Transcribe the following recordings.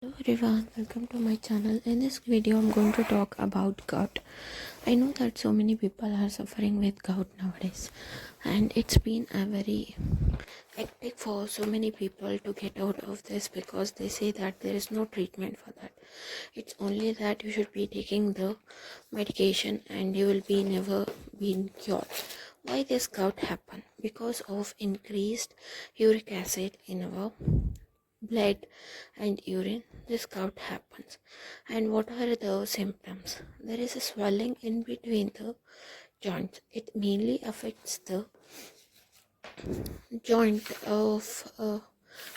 Hello everyone, welcome to my channel. In this video I'm going to talk about gout. I know that so many people are suffering with gout nowadays, and it's been a very hectic for so many people to get out of this because they say that there is no treatment for that. It's only that you should be taking the medication and you will be never been cured. Why this gout happen? Because of increased uric acid in our blood and urine. This gout happens. And what are the symptoms? There is a swelling in between the joints. It mainly affects the joint of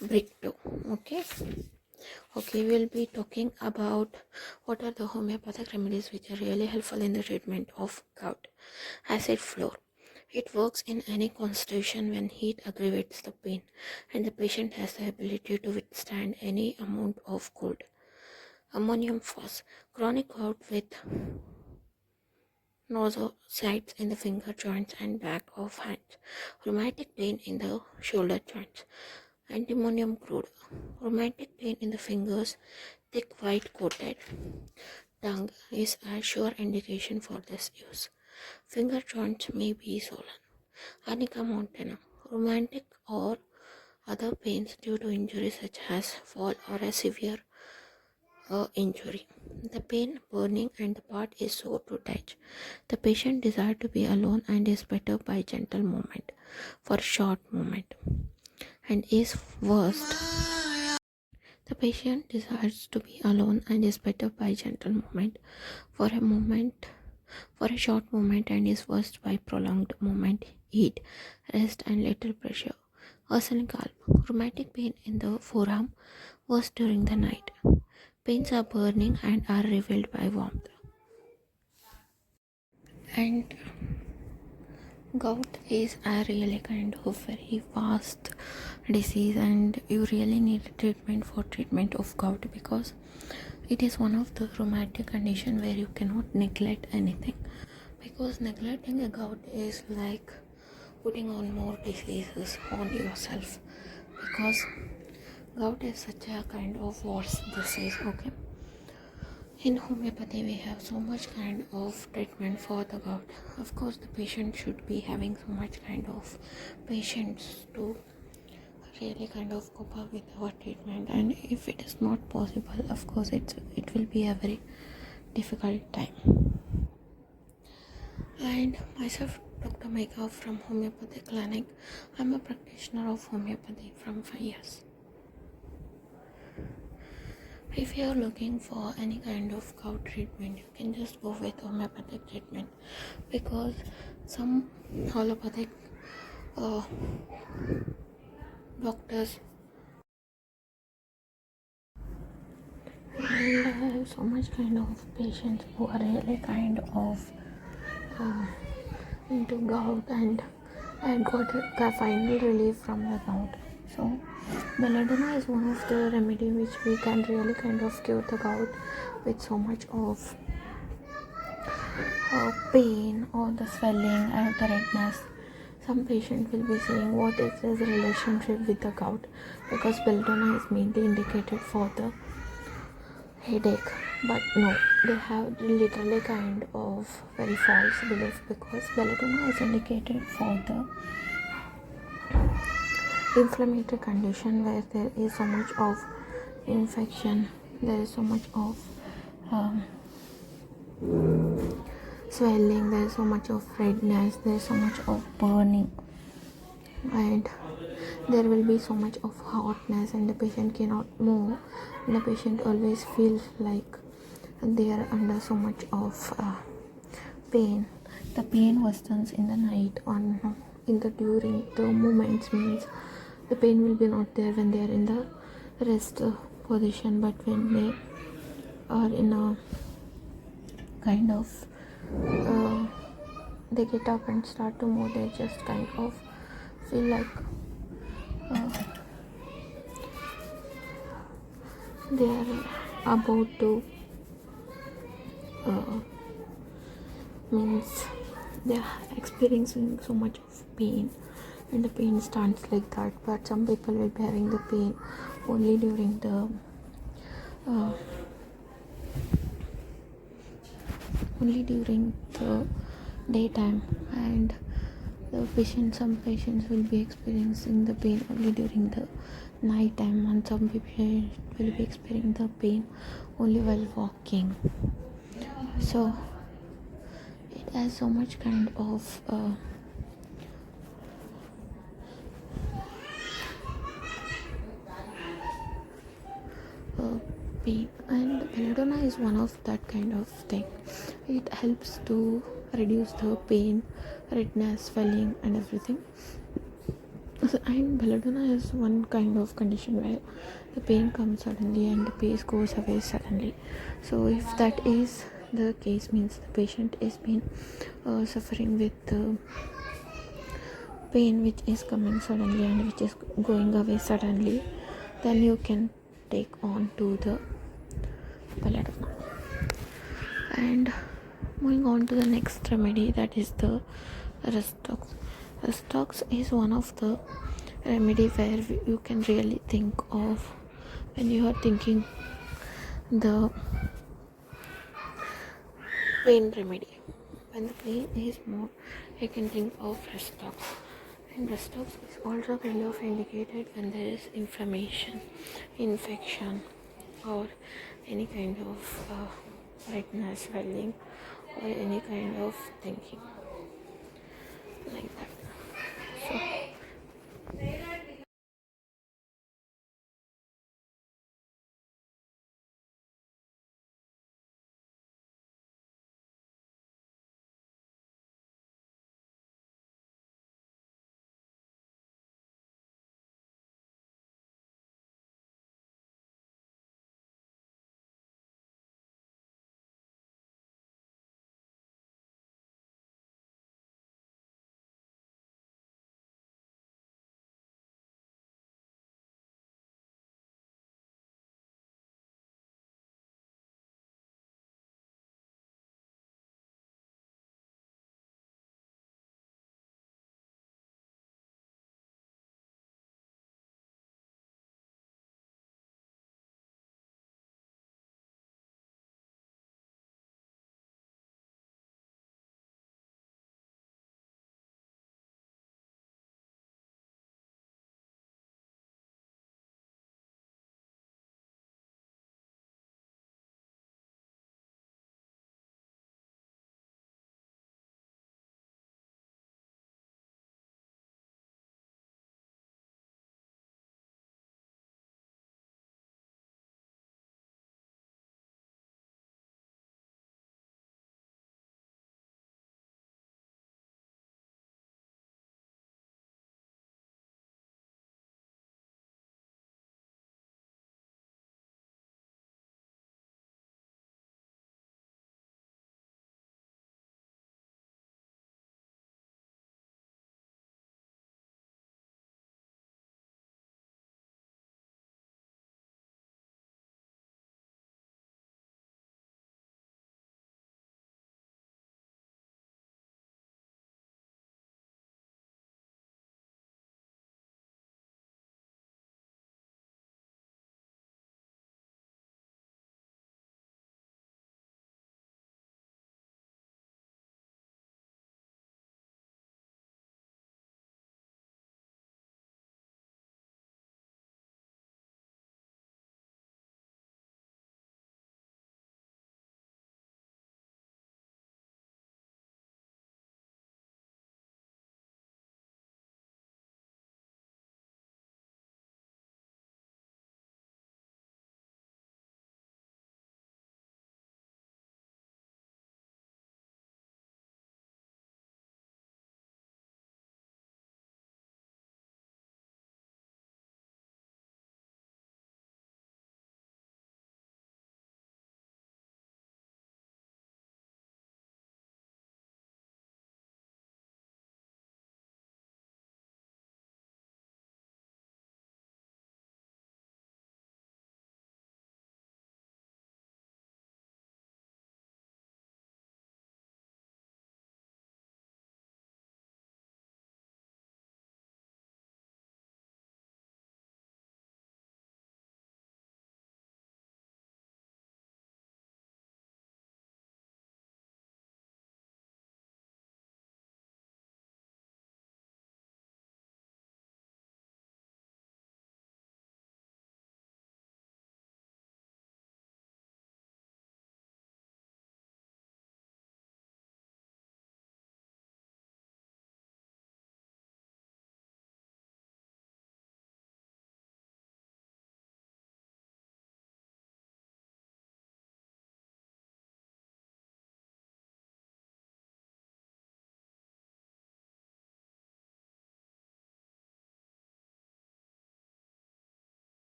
brick toe. Okay, we'll be talking about what are the homeopathic remedies which are really helpful in the treatment of gout. Acid floor. It works in any constitution when heat aggravates the pain, and the patient has the ability to withstand any amount of cold. Ammonium phos. Chronic gout with nosocytes in the finger joints and back of hands. Rheumatic pain in the shoulder joints. Antimonium crude. Rheumatic pain in the fingers, thick white coated tongue is a sure indication for this use. Finger joints may be swollen. Arnica montana. Rheumatic or other pains due to injuries such as fall or a severe injury. The pain, burning, and the part is sore to touch. The patient desires to be alone and is better by gentle movement for short moment and is worst. The patient desires to be alone and is better by gentle movement for a short moment and is worst by prolonged movement, heat, rest, and little pressure. Arsenic calm. Rheumatic pain in the forearm worst during the night. Pains are burning and are revealed by warmth. And gout is a really kind of very vast disease, and you really need treatment for treatment of gout because it is one of the rheumatic condition where you cannot neglect anything, because neglecting a gout is like putting on more diseases on yourself, because gout is such a kind of worse disease. Okay, in homeopathy we have so much kind of treatment for the gout. Of course the patient should be having so much kind of patience to really kind of cope up with our treatment, and if it is not possible, of course it will be a very difficult time. And myself, Dr. Megha from Homeopathy Clinic. I'm a practitioner of homeopathy from 5 years. If you are looking for any kind of gout treatment, you can just go with homeopathic treatment, because some allopathic doctors have so much kind of patients who are really kind of into gout, and I got a final relief from the gout. So belladonna is one of the remedy which we can really kind of cure the gout with so much of pain or the swelling and the redness. Some patient will be saying what is this relationship with the gout, because belladonna is mainly indicated for the headache, but no, they have literally kind of very false belief, because belladonna is indicated for the inflammatory condition where there is so much of infection, there is so much of swelling, there is so much of redness, there is so much of burning, and there will be so much of hotness, and the patient cannot move, and the patient always feels like they are under so much of pain. The pain worsens in the night on in the during the movements, means the pain will be not there when they are in the rest position, but when they are in a kind of they get up and start to move, they just kind of feel like they are about to means they are experiencing so much of pain, and the pain starts like that. But some people will be having the pain only during the only during the daytime, and some patients will be experiencing the pain only during the night time, and some patients will be experiencing the pain only while walking. So it has so much kind of pain, and belladonna is one of that kind of thing. It helps to reduce the pain, redness, swelling and everything. So, and belladonna is one kind of condition where the pain comes suddenly and the pain goes away suddenly. So if that is the case, means the patient is been suffering with pain which is coming suddenly and which is going away suddenly, then you can take on to the belladonna. And moving on to the next remedy, that is the restox. Restox is one of the remedy where you can really think of when you are thinking the pain remedy. When the pain is more, you can think of restox. And restox is also kind of indicated when there is inflammation, infection, or any kind of redness, swelling, or any kind of thinking like that. So